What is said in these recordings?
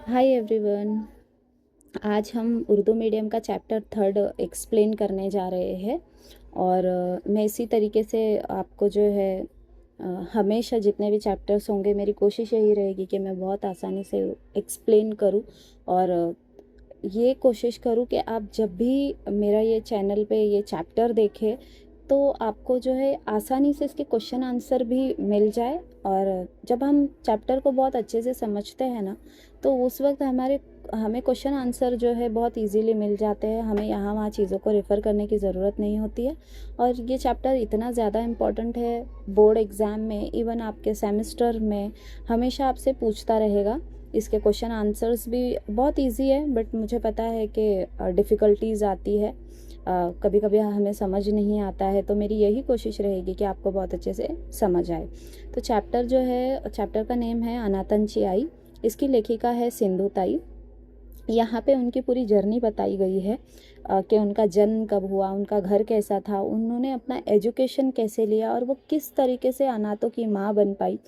Hi everyone. आज हम Urdu medium का चैप्टर 3 एक्सप्लेन करने जा रहे हैं। और मैं इसी तरीके से आपको जो है हमेशा जितने भी चैप्टर्स होंगे मेरी कोशिश यही रहेगी कि मैं बहुत आसानी से एक्सप्लेन करूं। और ये कोशिश करूं कि आप जब भी मेरा ये चैनल पे ये चैप्टर देखें तो आपको जो है आसानी से इसके क्वेश्चन आंसर भी मिल जाए। और जब हम चैप्टर को बहुत अच्छे से समझते हैं ना, तो उस वक्त हमें क्वेश्चन आंसर जो है बहुत इजीली मिल जाते हैं। हमें यहाँ वहाँ चीज़ों को रेफ़र करने की ज़रूरत नहीं होती है। और ये चैप्टर इतना ज़्यादा इम्पॉर्टेंट है, बोर्ड एग्ज़ाम में, इवन आपके सेमेस्टर में हमेशा आपसे पूछता रहेगा। इसके क्वेश्चन आंसर्स भी बहुत इजी है, बट मुझे पता है कि डिफ़िकल्टीज़ आती है, कभी कभी हमें समझ नहीं आता है। तो मेरी यही कोशिश रहेगी कि आपको बहुत अच्छे से समझ आए। तो चैप्टर का नेम है अनातन चियाई। इसकी लेखिका है सिंधु ताई। यहाँ पे उनकी पूरी जर्नी बताई गई है कि उनका जन्म कब हुआ, उनका घर कैसा था, उन्होंने अपना एजुकेशन कैसे लिया और वो किस तरीके से अनाथों की माँ बन पाई,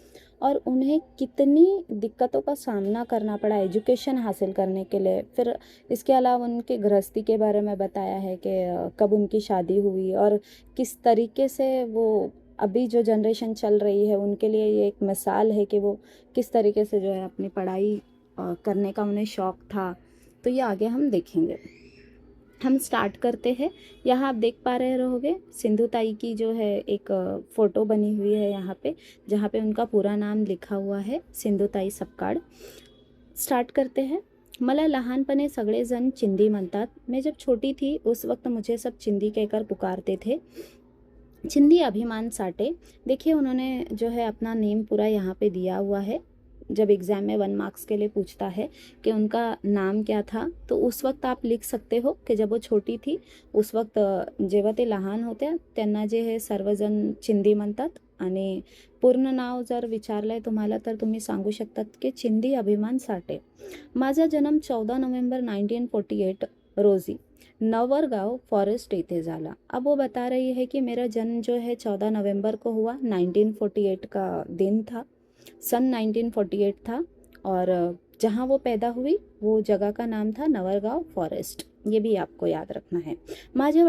और उन्हें कितनी दिक्कतों का सामना करना पड़ा एजुकेशन हासिल करने के लिए। फिर इसके अलावा उनके गृहस्थी के बारे में बताया है कि कब उनकी शादी हुई और किस तरीके से वो अभी जो जनरेशन चल रही है उनके लिए ये एक मिसाल है कि वो किस तरीके से जो है अपनी पढ़ाई करने का उन्हें शौक़ था। तो ये आगे हम देखेंगे। हम स्टार्ट करते हैं। यहाँ आप देख पा रहे रहोगे सिंधु ताई की जो है एक फ़ोटो बनी हुई है यहाँ पे, जहाँ पे उनका पूरा नाम लिखा हुआ है, सिंधु ताई सपकाळ। स्टार्ट करते हैं। मला लहानपणे सगळेजण चिंदी म्हणतात। मैं जब छोटी थी उस वक्त मुझे सब चिंदी कहकर पुकारते थे। चिंदी अभिमान साटे। देखिए उन्होंने जो है अपना नेम पूरा यहाँ पे दिया हुआ है। जब एग्ज़ाम में 1 मार्क्स के लिए पूछता है कि उनका नाम क्या था, तो उस वक्त आप लिख सकते हो कि जब वो छोटी थी उस वक्त जेव्हा ते लहान होत्या त्यांना जे हे सर्वजण चिंदी म्हणतात। आणि पूर्ण नाव जर विचारलंय तुम्हाला तर तुम्ही सांगू शकतात की चिंदी अभिमान साठे। माझा जन्म 14 नोव्हेंबर 1948 रोजी नवरगांव फॉरेस्ट येथे झाला। अब वो बता रही है कि मेरा जन्म जो है 14 नवंबर को हुआ, 1948 का दिन था, सन 1948 था। और जहाँ वो पैदा हुई वो जगह का नाम था नवरगांव फॉरेस्ट। ये भी आपको याद रखना है। माझ्या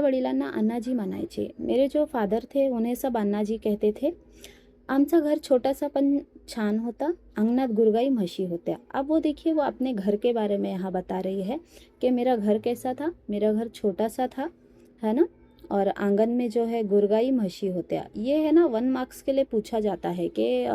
वडिलांना अण्णाजी म्हणायचे। मेरे जो फादर थे उन्हें सब अण्णाजी कहते थे। आमचा घर छोटा-सा पण छान होता। अंगनात गुरगाई म्हशी होत्या। अब वो देखिए वो अपने घर के बारे में यहाँ बता रही है कि मेरा घर कैसा था। मेरा घर छोटा-सा था, है ना, और आंगन में जो है गुरगाई म्हशी होत्या। ये है ना 1 मार्क्स के लिए पूछा जाता है कि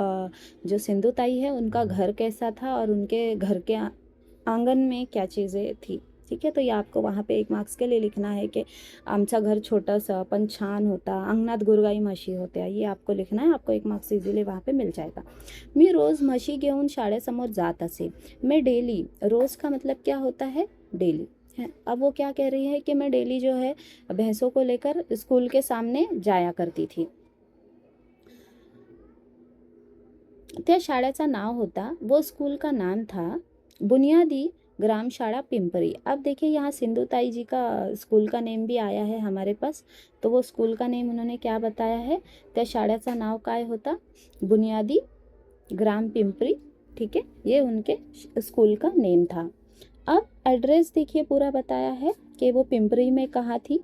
जो सिंधु ताई है उनका घर कैसा था और उनके घर के आंगन में क्या चीज़ें थी। ठीक है, तो ये आपको वहाँ पे 1 मार्क्स के लिए लिखना है कि आमचा घर छोटासा पण छान होता, अंगणात गुरगाई म्हशी होत्या। ये आपको लिखना है, आपको 1 मार्क्स इजीली वहाँ पे मिल जाएगा। मी रोज़ म्हशी घेऊन शाळेसमोर जात असे। मैं डेली, रोज़ का मतलब क्या होता है, डेली है। अब वो क्या कह रही है कि मैं डेली जो है भैंसों को लेकर स्कूल के सामने जाया करती थी। त्या शाळेचं नाव होता, वो स्कूल का नाम था बुनियादी ग्राम शाला पिंपरी। अब देखिए यहाँ सिंधु ताई जी का स्कूल का नेम भी आया है हमारे पास। तो वो स्कूल का नेम उन्होंने क्या बताया है, त्या शाळेचं नाव काय होता, बुनियादी ग्राम पिंपरी। ठीक है, ये उनके स्कूल का नेम था। अब एड्रेस देखिए पूरा बताया है कि वो पिंपरी में कहाँ थी,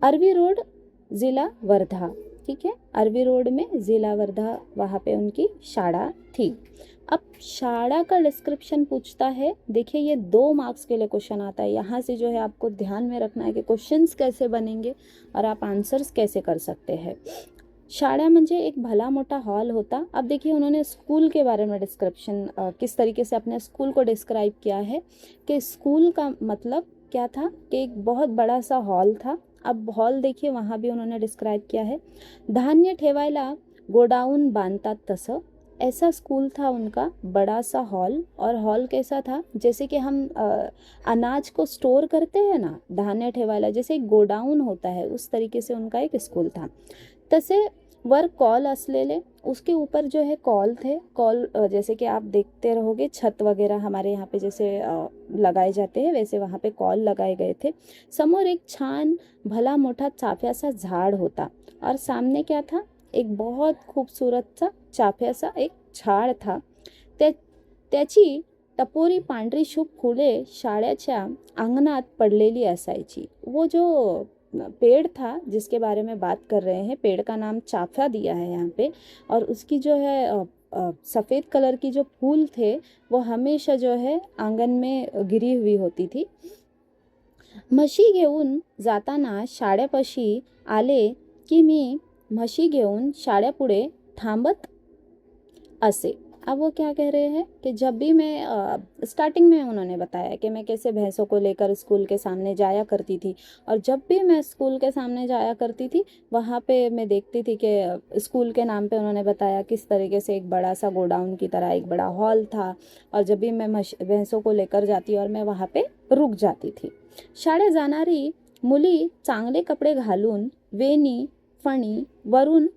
अरवी रोड, ज़िला वर्धा। ठीक है, अरवी रोड में ज़िला वर्धा, वहाँ पे उनकी शाला थी। अब शाला का डिस्क्रिप्शन पूछता है। देखिए ये 2 मार्क्स के लिए क्वेश्चन आता है। यहाँ से जो है आपको ध्यान में रखना है कि क्वेश्चंस कैसे बनेंगे और आप आंसर्स कैसे कर सकते हैं। शाळा म्हणजे एक भला मोठा हॉल होता। अब देखिए उन्होंने स्कूल के बारे में डिस्क्रिप्शन किस तरीके से अपने स्कूल को डिस्क्राइब किया है कि स्कूल का मतलब क्या था कि एक बहुत बड़ा सा हॉल था। अब हॉल देखिए वहाँ भी उन्होंने डिस्क्राइब किया है। धान्य ठेवायला गोडाऊन बांधतात तसं, ऐसा स्कूल था उनका, बड़ा सा हॉल। और हॉल कैसा था, जैसे कि हम अनाज को स्टोर करते हैं ना, धान्य ठेवायला जैसे एक गोडाउन होता है, उस तरीके से उनका एक स्कूल था। तसे वर कॉल असलेले, उसके ऊपर जो है कॉल थे। कॉल जैसे कि आप देखते रहोगे छत वगैरह हमारे यहाँ पे जैसे लगाए जाते हैं, वैसे वहाँ पे कॉल लगाए गए थे। समोर एक छान भला मोठा चाफ्याचा झाड होता, और सामने क्या था, एक बहुत खूबसूरत सा चाफ्याचा एक झाड़ था। त्या त्याची टपोरी पांढरी शुभ फुले शाळेच्या अंगणात पडलेली असायची। वो जो पेड़ था जिसके बारे में बात कर रहे हैं, पेड़ का नाम चाफा दिया है यहाँ पे, और उसकी जो है सफ़ेद कलर की जो फूल थे वो हमेशा जो है आंगन में गिरी हुई होती थी। म्हशी घेऊन जाताना शाळेपाशी आले की मी म्हशी घेऊन शाळेपुढे थांबत असे। अब वो क्या कह रहे हैं कि जब भी मैं स्टार्टिंग में उन्होंने बताया कि मैं कैसे भैंसों को लेकर स्कूल के सामने जाया करती थी, और जब भी मैं स्कूल के सामने जाया करती थी वहाँ पे मैं देखती थी कि स्कूल के नाम पे उन्होंने बताया किस तरीके से एक बड़ा सा गोडाउन की तरह एक बड़ा हॉल था, और जब भी मैं भैंसों को लेकर जाती और मैं वहाँ पे रुक जाती थी। शाळेत जाणारी मुली चांगले कपडे घालून वेणी फणी वरून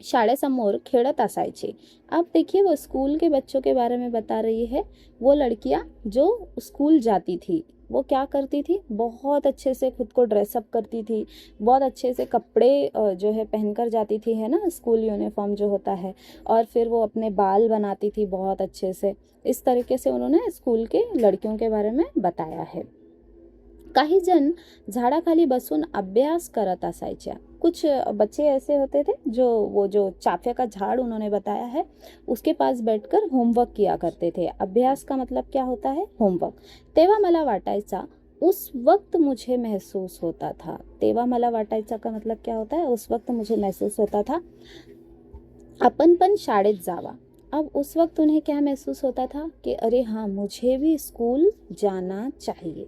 शाळेसमोर खेळत असायचे। अब देखिए वो स्कूल के बच्चों के बारे में बता रही है। वो लड़कियां जो स्कूल जाती थी वो क्या करती थी, बहुत अच्छे से खुद को ड्रेसअप करती थी, बहुत अच्छे से कपड़े जो है पहनकर जाती थी, है ना, स्कूल यूनिफॉर्म जो होता है, और फिर वो अपने बाल बनाती थी बहुत अच्छे से। इस तरीके से उन्होंने स्कूल के लड़कियों के बारे में बताया है। काही जण झाडाखाली बसून अभ्यास करत असायच्या। कुछ बच्चे ऐसे होते थे जो वो जो चाफे का झाड़ उन्होंने बताया है उसके पास बैठकर होमवर्क किया करते थे। अभ्यास का मतलब क्या होता है, होमवर्क। तेव्हा मला वाटायचा उस वक्त मुझे महसूस होता था। तेव्हा मला वाटायचा का मतलब क्या होता है, उस वक्त मुझे महसूस होता था अपन पण शाळेत जावा। अब उस वक्त उन्हें क्या महसूस होता था कि अरे हाँ, मुझे भी स्कूल जाना चाहिए।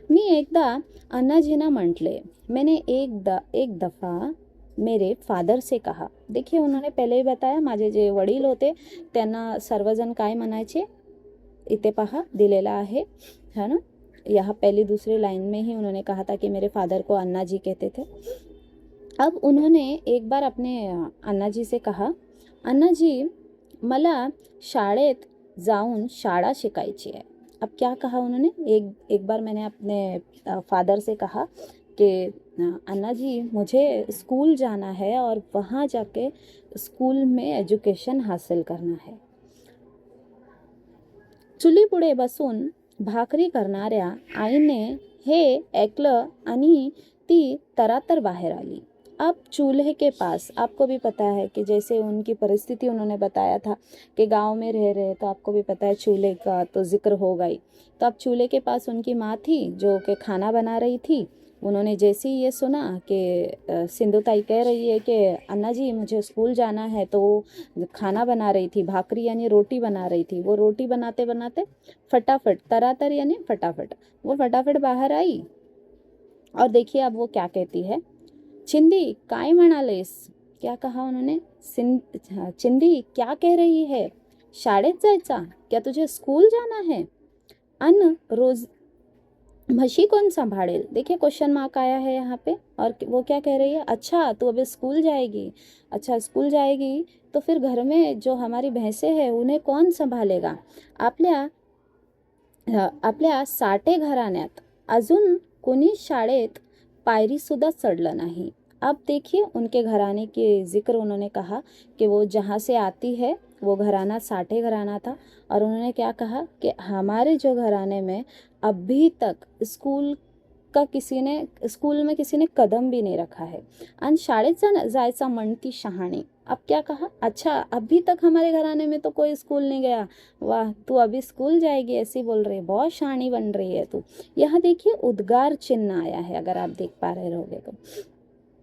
मी एकदा अन्नाजींना म्हटले, मैंने एक दफ़ा मेरे फादर से कहा। देखिए उन्होंने पहले ही बताया माझे जे वडील होते त्यांना सर्वजण काय म्हणायचे, इथे पहा दिलेला आहे, है ना, यहाँ पहली दूसरी लाइन में ही उन्होंने कहा था कि मेरे फादर को अन्ना जी कहते थे। अब उन्होंने एक बार अपने अन्ना जी से कहा, अन्ना जी मला शाळेत जाऊन शाळा शिकायची है। अब क्या कहा उन्होंने, एक बार मैंने अपने फादर से कहा कि अन्ना जी मुझे स्कूल जाना है और वहाँ जाके स्कूल में एजुकेशन हासिल करना है। चुलीपुढे बसून भाकरी करणाऱ्या आईने हे ऐकलं आणि ती तरातर बाहेर आली। अब चूल्हे के पास, आपको भी पता है कि जैसे उनकी परिस्थिति उन्होंने बताया था कि गांव में रह रहे, तो आपको भी पता है चूल्हे का तो जिक्र होगा ही। तो अब चूल्हे के पास उनकी माँ थी जो कि खाना बना रही थी। उन्होंने जैसे ही ये सुना कि सिंधु ताई कह रही है कि अन्ना जी मुझे स्कूल जाना है, तो वो खाना बना रही थी, भाकरी यानी रोटी बना रही थी। वो रोटी बनाते बनाते फटाफट, तरातर यानी फटाफट, वो फटाफट बाहर आई। और देखिए अब वो क्या कहती है, चिंदी काय म्हणालेस, क्या कहा उन्होंने, चिंदी क्या कह रही है, शाळेत जायचा, क्या तुझे स्कूल जाना है, अन रोज म्हशी कौन संभालेल। देखिए क्वेश्चन मार्क आया है यहाँ पे, और वो क्या कह रही है, अच्छा तू अभी स्कूल जाएगी, अच्छा स्कूल जाएगी तो फिर घर में जो हमारी भैंसें हैं उन्हें कौन संभालेगा। आपल्या साठे घराण्यात अजून कोणी शाळेत पायरीसुद्धा चढलं नाही। अब देखिए उनके घराने के जिक्र उन्होंने कहा कि वो जहाँ से आती है वो घराना साठे घराना था, और उन्होंने क्या कहा कि हमारे जो घराने में अभी तक स्कूल में किसी ने कदम भी नहीं रखा है। आणि शाळेत जायचा म्हणती शहाणी। अब क्या कहा, अच्छा अभी तक हमारे घराने में तो कोई स्कूल नहीं गया, वाह तू अभी स्कूल जाएगी ऐसी बोल रही है, बहुत शहानी बन रही है तू। यहाँ देखिए उद्गार चिन्ह आया है, अगर आप देख पा रहे होगे तो।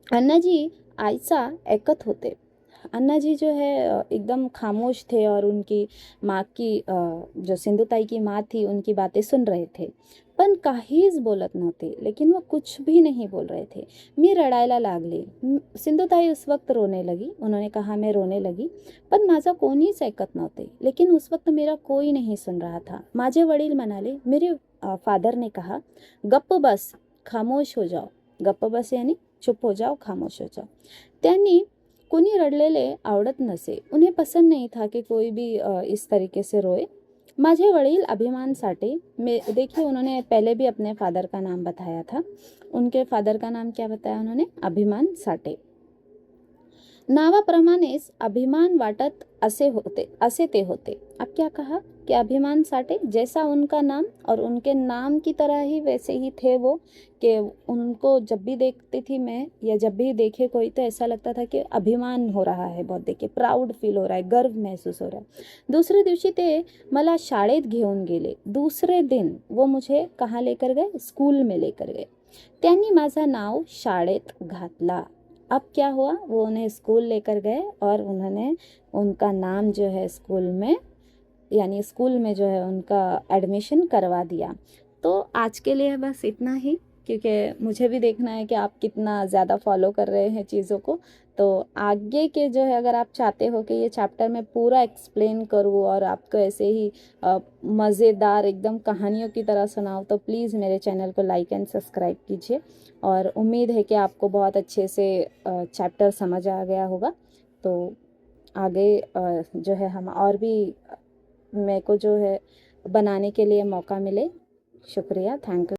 अन्ना जी आयचा ऐकत होते। अन्ना जी जो है एकदम खामोश थे और उनकी माँ की जो सिंधुताई की माँ थी उनकी बातें सुन रहे थे, पण काहीच बोलत नव्हते। लेकिन वो कुछ भी नहीं बोल रहे थे। मी रडायला लागले। सिंधुताई उस वक्त रोने लगी। उन्होंने कहा मैं रोने लगी, पण माझा कोणीच ऐकत नव्हते। लेकिन उस वक्त मेरा कोई नहीं सुन रहा था। माझे वडील म्हणाले, मेरे फादर ने कहा गप्प बस, खामोश हो जाओ। गप्प बस यानी चुप हो जाओ, खामोश हो जाओ। त्यांनी कोई रडलेले आवड़त नसे। उन्हें पसंद नहीं था कि कोई भी इस तरीके से रोए। माझे वडील अभिमान साठे, में देखिए उन्होंने पहले भी अपने फादर का नाम बताया था। उनके फादर का नाम क्या बताया उन्होंने, अभिमान साठे। नावाप्रमाणेच अभिमान वाटत असे ते होते। अब क्या कहा, कि अभिमान साठे जैसा उनका नाम और उनके नाम की तरह ही वैसे ही थे वो, कि उनको जब भी देखती थी मैं या जब भी देखे कोई तो ऐसा लगता था की अभिमान हो रहा है बहुत, देखे प्राऊड फील हो रहा है, गर्व महसूस हो रहा है. दुसऱ्या दिवशी ते मला शाळेत घेऊन गेले. दूसरे दिन वो मुझे कहाँ लेकर गए, स्कूल में लेकर गए. त्यांनी माझं नाव शाळेत घातला. अब क्या हुआ, वो उन्हें स्कूल लेकर गए और उन्होंने उनका नाम जो है स्कूल में, यानी स्कूल में जो है उनका एडमिशन करवा दिया. तो आज के लिए बस इतना ही, क्योंकि मुझे भी देखना है कि आप कितना ज़्यादा फॉलो कर रहे हैं चीज़ों को. तो आगे के जो है अगर आप चाहते हो कि ये चैप्टर मैं पूरा एक्सप्लेन करूँ और आपको ऐसे ही मज़ेदार एकदम कहानियों की तरह सुनाऊँ, तो प्लीज़ मेरे चैनल को लाइक एंड सब्सक्राइब कीजिए. और उम्मीद है कि आपको बहुत अच्छे से चैप्टर समझ आ गया होगा. तो आगे जो है हम और भी मेरे को जो है बनाने के लिए मौका मिले. शुक्रिया, थैंक यू.